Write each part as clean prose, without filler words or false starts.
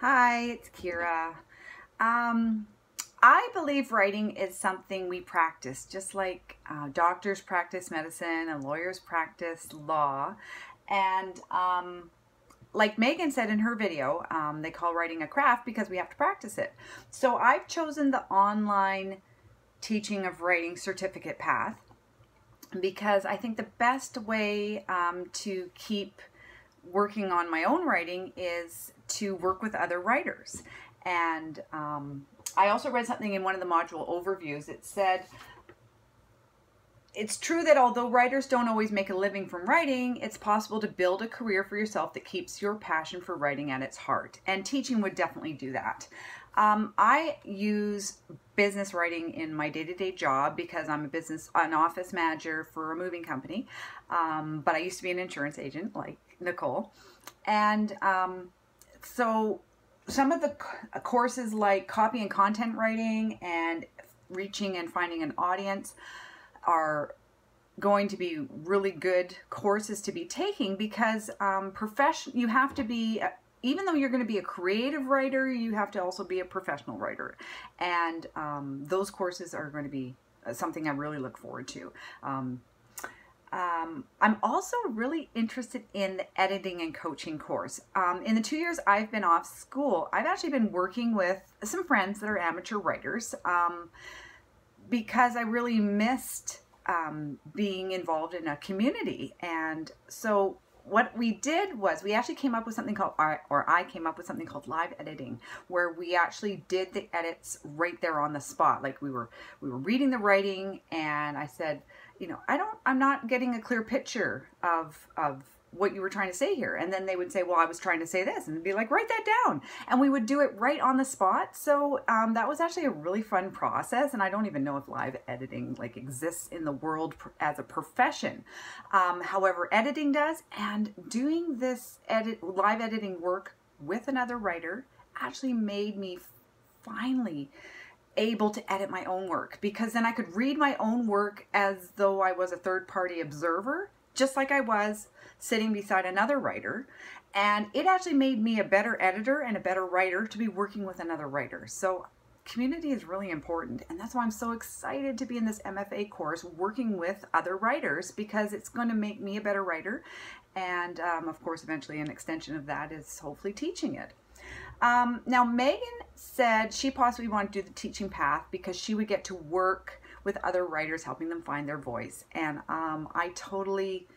Hi, it's Kira. Um, I believe writing is something we practice, just like doctors practice medicine and lawyers practice law. And like Megan said in her video, they call writing a craft because we have to practice it. So I've chosen the online teaching of writing certificate path because I think the best way to keep working on my own writing is to work with other writers. And I also read something in one of the module overviews. It said, it's true that although writers don't always make a living from writing, it's possible to build a career for yourself that keeps your passion for writing at its heart. And teaching would definitely do that. I use business writing in my day-to-day job because I'm an office manager for a moving company. But I used to be an insurance agent like Nicole. And so some of the courses like copy and content writing and reaching and finding an audience are going to be really good courses to be taking because you have to be, even though you're going to be a creative writer, you have to also be a professional writer. And those courses are going to be something I really look forward to. I'm also really interested in the editing and coaching course. In the 2 years I've been off school, I've actually been working with some friends that are amateur writers because I really missed being involved in a community. And so what we did was we actually came up with something called, or I came up with something called live editing, where we actually did the edits right there on the spot. Like we were reading the writing, and I said, you know, I'm not getting a clear picture of what you were trying to say here. And then they would say, well, I was trying to say this, and be like, write that down. And we would do it right on the spot. So that was actually a really fun process. And I don't even know if live editing like exists in the world as a profession. However, editing does, and doing this live editing work with another writer actually made me finally able to edit my own work, because then I could read my own work as though I was a third-party observer, just like I was sitting beside another writer. And it actually made me a better editor and a better writer to be working with another writer. So community is really important, and that's why I'm so excited to be in this MFA course working with other writers, because it's going to make me a better writer. And of course, eventually an extension of that is hopefully teaching it. Now, Megan said she possibly wanted to do the teaching path because she would get to work with other writers, helping them find their voice. And I totally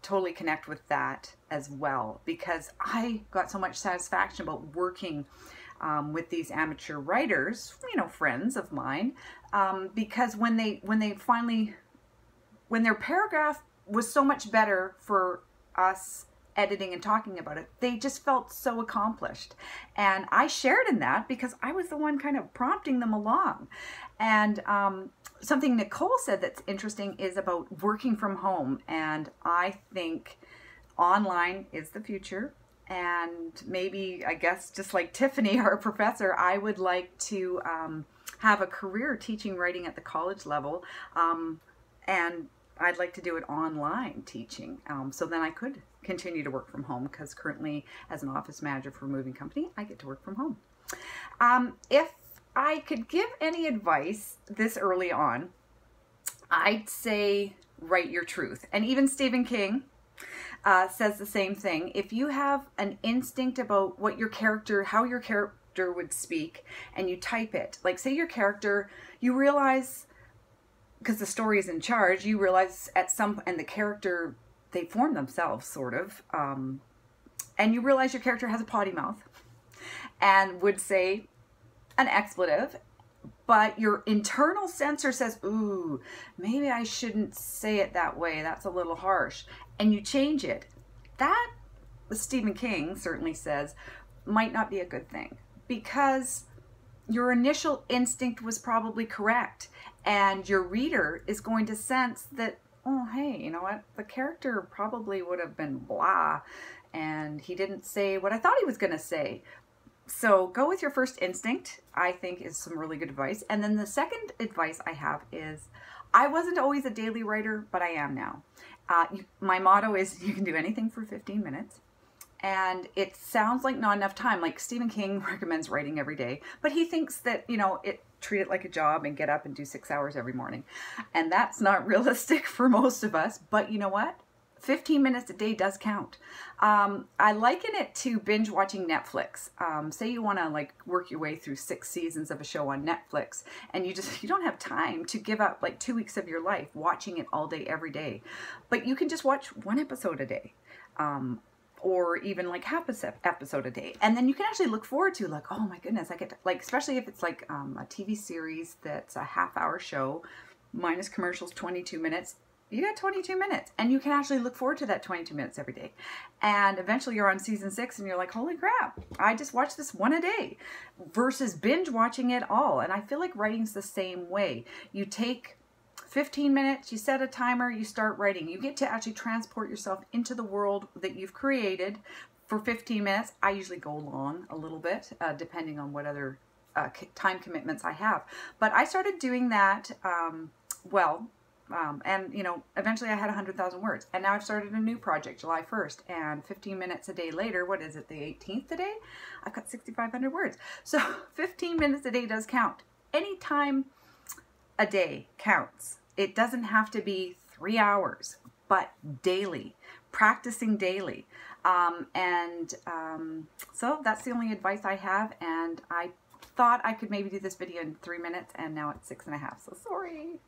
connect with that as well, because I got so much satisfaction about working with these amateur writers, you know, friends of mine, because when their paragraph was so much better for us editing and talking about it, they just felt so accomplished. And I shared in that because I was the one kind of prompting them along. And something Nicole said that's interesting is about working from home. And I think online is the future. And maybe, I guess, just like Tiffany, our professor, I would like to have a career teaching writing at the college level. And I'd like to do it online teaching, so then I could continue to work from home, because currently as an office manager for a moving company, I get to work from home. If I could give any advice this early on, I'd say write your truth. And even Stephen King says the same thing. If you have an instinct about what your character, how your character would speak, and you type it, like say your character, you realize, because the story is in charge, you realize and the character, they form themselves sort of, and you realize your character has a potty mouth and would say an expletive, but your internal censor says, ooh, maybe I shouldn't say it that way, that's a little harsh, and you change it. That, Stephen King certainly says, might not be a good thing, because your initial instinct was probably correct, and your reader is going to sense that, oh, hey, you know what, the character probably would have been blah, and he didn't say what I thought he was going to say. So go with your first instinct, I think, is some really good advice. And then the second advice I have is, I wasn't always a daily writer, but I am now. My motto is, you can do anything for 15 minutes. And it sounds like not enough time. Like Stephen King recommends writing every day, but he thinks that, you know, treat it like a job and get up and do 6 hours every morning. And that's not realistic for most of us, but you know what? 15 minutes a day does count. I liken it to binge watching Netflix. Say you want to like work your way through 6 seasons of a show on Netflix, and you don't have time to give up like 2 weeks of your life watching it all day, every day. But you can just watch 1 episode a day. Or even like half an episode a day. And then you can actually look forward to like, oh my goodness, I get to, like, especially if it's like a TV series that's a half-hour show, minus commercials, 22 minutes. You got 22 minutes, and you can actually look forward to that 22 minutes every day. And eventually you're on season 6 and you're like, holy crap, I just watched this 1 a day versus binge watching it all. And I feel like writing's the same way. You take 15 minutes, you set a timer, you start writing. You get to actually transport yourself into the world that you've created for 15 minutes. I usually go long a little bit, depending on what other time commitments I have. But I started doing that, and you know, eventually I had 100,000 words. And now I've started a new project, July 1st, and 15 minutes a day later, what is it, the 18th today? I've got 6,500 words. So 15 minutes a day does count. Any time a day counts. It doesn't have to be 3 hours, but daily, practicing daily. So that's the only advice I have. And I thought I could maybe do this video in 3 minutes, and now it's 6.5. So sorry.